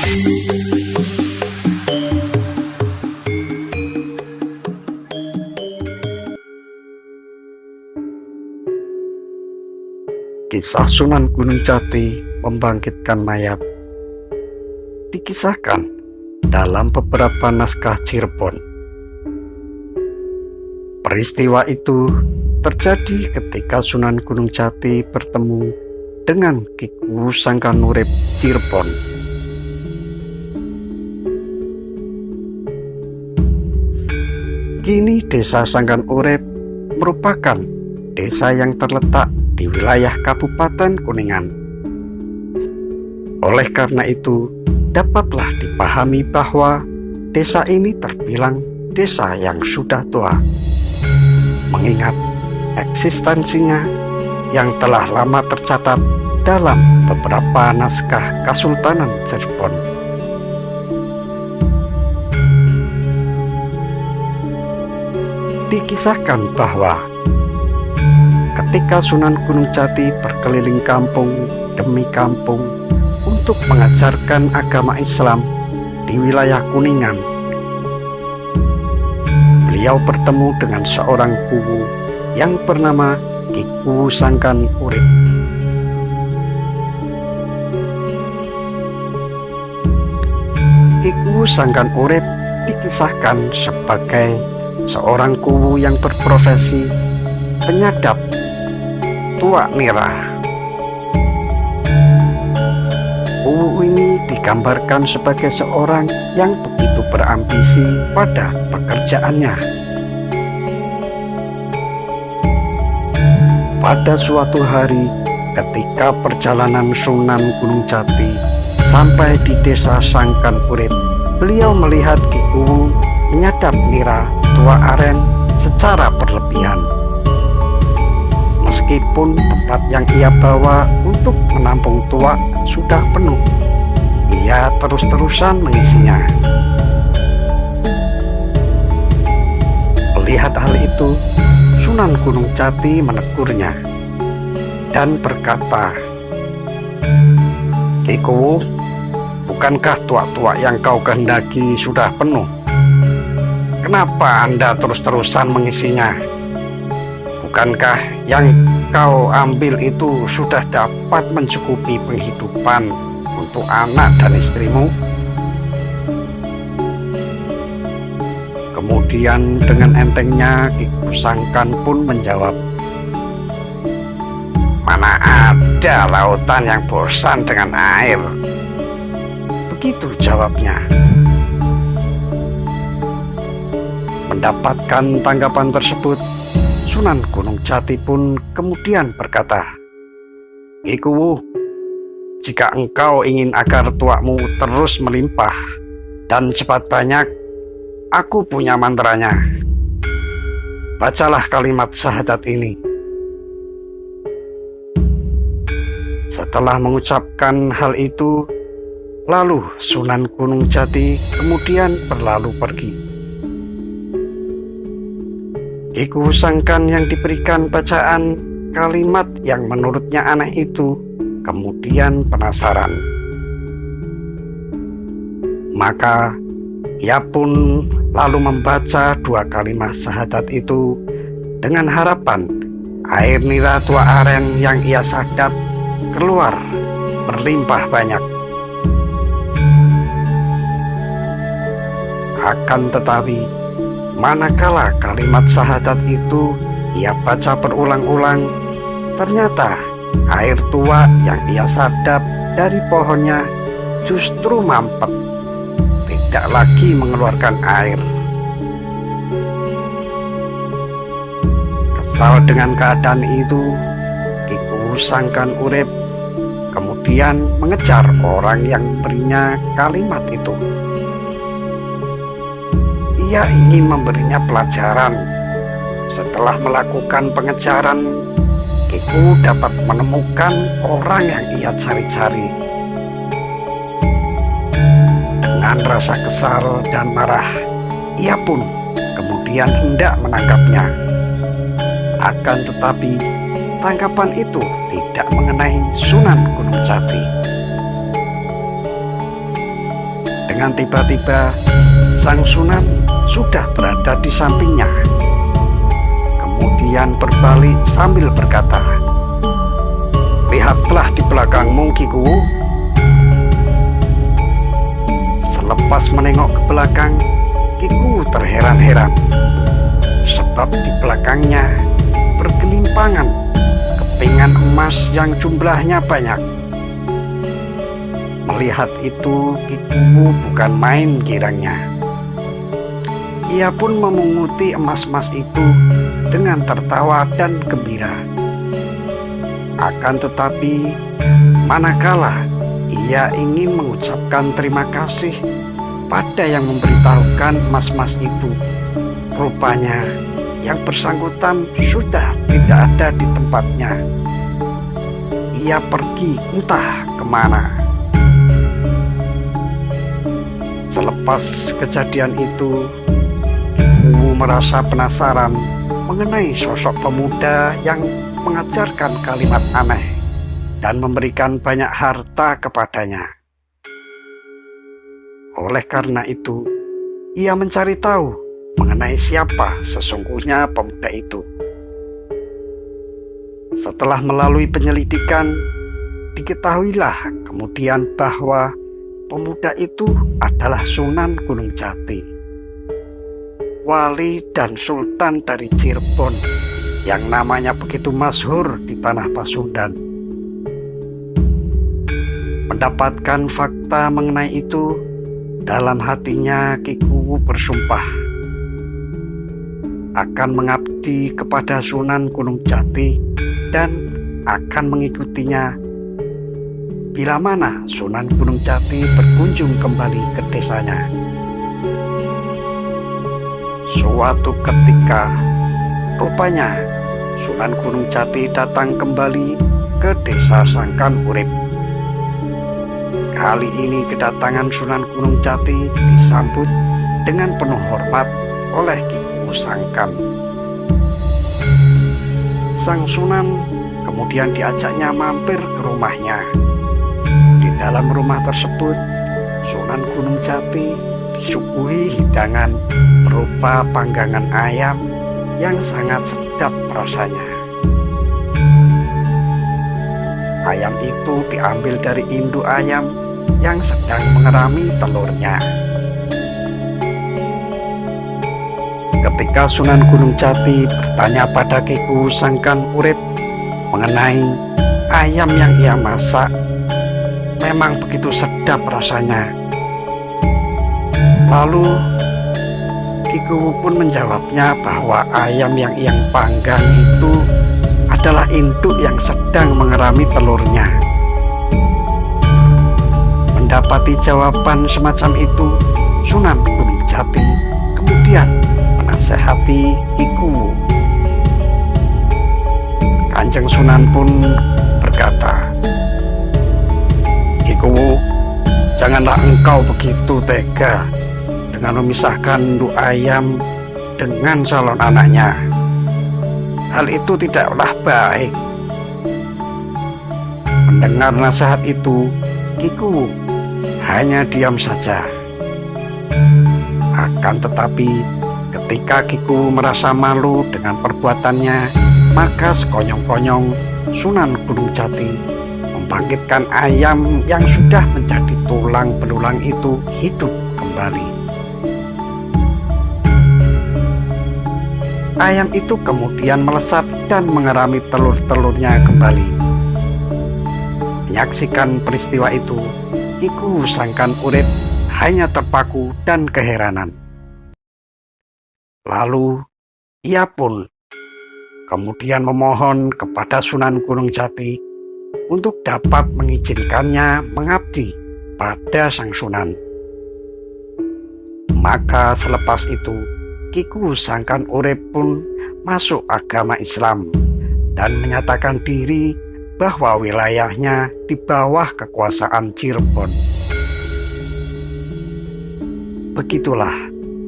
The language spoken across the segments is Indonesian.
Kisah Sunan Gunung Jati membangkitkan mayat dikisahkan dalam beberapa naskah Cirebon. Peristiwa itu terjadi ketika Sunan Gunung Jati bertemu dengan Ki Kuwu Sangkanurip Cirebon. Kini desa Sangkanurip merupakan desa yang terletak di wilayah Kabupaten Kuningan. Oleh karena itu, dapatlah dipahami bahwa desa ini terbilang desa yang sudah tua, mengingat eksistensinya yang telah lama tercatat dalam beberapa naskah Kasultanan Cirebon. Dikisahkan bahwa ketika Sunan Gunung Jati berkeliling kampung demi kampung untuk mengajarkan agama Islam di wilayah Kuningan, beliau bertemu dengan seorang kuwu yang bernama Ki Kuwu Sangkanurip. Ki Kuwu Sangkanurip dikisahkan sebagai seorang kuwu yang berprofesi penyadap tuak nira. Kuwu ini digambarkan sebagai seorang yang begitu berambisi pada pekerjaannya. Pada suatu hari, ketika perjalanan Sunan Gunung Jati sampai di desa Sangkanurip, beliau melihat Ki Kuwu menyadap nira tuak aren secara berlebihan. Meskipun tempat yang ia bawa untuk menampung tuak sudah penuh, ia terus-terusan mengisinya. Melihat hal itu, Sunan Gunung Jati menegurnya dan berkata, "Ki Kuwu, bukankah tuak-tuak yang kau kehendaki sudah penuh? Kenapa Anda terus-terusan mengisinya? Bukankah yang kau ambil itu sudah dapat mencukupi penghidupan untuk anak dan istrimu?" Kemudian dengan entengnya Ki Kuwu Sangkan pun menjawab, "Mana ada lautan yang bosan dengan air?" Begitu jawabnya. Mendapatkan tanggapan tersebut, Sunan Gunung Jati pun kemudian berkata, "Ki Kuwu, jika engkau ingin agar tuakmu terus melimpah dan cepat banyak, aku punya mantranya. Bacalah kalimat syahadat ini." Setelah mengucapkan hal itu, lalu Sunan Gunung Jati kemudian berlalu pergi. Ki Kuwu Sangkan yang diberikan bacaan kalimat yang menurutnya aneh itu kemudian penasaran. Maka ia pun lalu membaca dua kalimat syahadat itu dengan harapan air nira tuak aren yang ia sadap keluar berlimpah banyak. Akan tetapi, manakala kalimat syahadat itu ia baca berulang-ulang, ternyata air tuak yang ia sadap dari pohonnya justru mampet, tidak lagi mengeluarkan air. Kesal dengan keadaan itu, Ki Kuwu Sangkanurip kemudian mengejar orang yang memberinya kalimat itu. Ia ingin memberinya pelajaran. Setelah melakukan pengejaran, Ki Kuwu dapat menemukan orang yang ia cari-cari. Dengan rasa kesal dan marah, ia pun kemudian hendak menangkapnya. Akan tetapi, tangkapan itu tidak mengenai Sunan Gunung Jati. dengan tiba-tiba sang Sunan sudah berada di sampingnya. Kemudian berbalik sambil berkata, "Lihatlah di belakangmu, Ki Kuwu." Selepas menengok ke belakang, Ki Kuwu terheran-heran, sebab di belakangnya bergelimpangan kepingan emas yang jumlahnya banyak. Melihat itu, Ki Kuwu bukan main girangnya. Ia pun memunguti emas-emas itu dengan tertawa dan gembira. Akan tetapi, manakala ia ingin mengucapkan terima kasih pada yang memberitahukan emas-emas itu, rupanya yang bersangkutan sudah tidak ada di tempatnya. Ia pergi entah kemana. Selepas kejadian itu, Kuwu merasa penasaran mengenai sosok pemuda yang mengajarkan kalimat aneh dan memberikan banyak harta kepadanya. Oleh karena itu, ia mencari tahu mengenai siapa sesungguhnya pemuda itu. Setelah melalui penyelidikan, diketahuilah kemudian bahwa pemuda itu adalah Sunan Gunung Jati, wali dan sultan dari Cirebon yang namanya begitu masyhur di tanah Pasundan. Mendapatkan fakta mengenai itu, dalam hatinya Ki Kuwu bersumpah akan mengabdi kepada Sunan Gunung Jati dan akan mengikutinya bila mana Sunan Gunung Jati berkunjung kembali ke desanya. Suatu ketika, rupanya Sunan Gunung Jati datang kembali ke desa Sangkan Urip. Kali ini kedatangan Sunan Gunung Jati disambut dengan penuh hormat oleh Ki Kuwu Sangkan. Sang Sunan kemudian diajaknya mampir ke rumahnya. Di dalam rumah tersebut, Sunan Gunung Jati disuguhi hidangan berupa panggangan ayam yang sangat sedap rasanya. Ayam itu diambil dari induk ayam yang sedang mengerami telurnya. Ketika Sunan Gunung Jati bertanya pada Ki Kuwu Sangkan Urip mengenai ayam yang ia masak, memang begitu sedap rasanya. Lalu Ki Kuwu pun menjawabnya bahwa ayam yang ia panggang itu adalah induk yang sedang mengerami telurnya. Mendapati jawaban semacam itu, Sunan Gunung Jati kemudian menasehati Ki Kuwu. Kanjeng Sunan pun berkata, "Ki Kuwu, janganlah engkau begitu tega dengan memisahkan induk ayam dengan calon anaknya. Hal itu tidaklah baik." Mendengar nasihat itu, Ki Kuwu hanya diam saja. Akan tetapi, ketika Ki Kuwu merasa malu dengan perbuatannya, maka sekonyong-konyong Sunan Gunung Jati membangkitkan ayam yang sudah menjadi tulang belulang itu hidup kembali. Ayam itu kemudian melesat dan mengerami telur-telurnya kembali. Menyaksikan peristiwa itu, Ki Kuwu Sangkan Urip hanya terpaku dan keheranan. Lalu ia pun kemudian memohon kepada Sunan Gunung Jati untuk dapat mengizinkannya mengabdi pada sang Sunan. Maka selepas itu, Ki Kuwu Sangkan Urip pun masuk agama Islam dan menyatakan diri bahwa wilayahnya di bawah kekuasaan Cirebon. Begitulah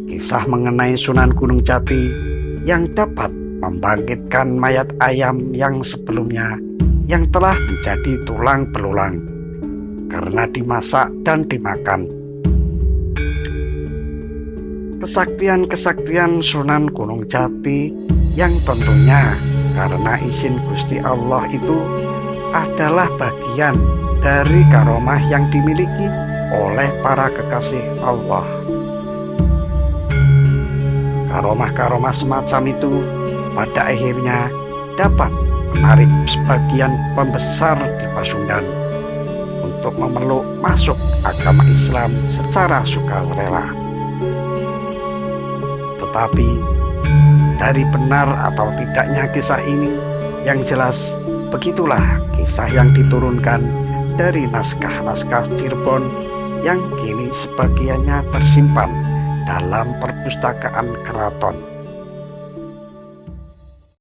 kisah mengenai Sunan Gunung Jati yang dapat membangkitkan mayat ayam yang sebelumnya yang telah menjadi tulang belulang karena dimasak dan dimakan. Kesaktian-kesaktian Sunan Gunung Jati yang tentunya karena izin Gusti Allah itu adalah bagian dari karomah yang dimiliki oleh para kekasih Allah. Karomah-karomah semacam itu pada akhirnya dapat menarik sebagian pembesar di Pasundan untuk memeluk masuk agama Islam secara sukarela. Tetapi dari benar atau tidaknya kisah ini, yang jelas begitulah kisah yang diturunkan dari naskah-naskah Cirebon yang kini sebagiannya tersimpan dalam perpustakaan keraton.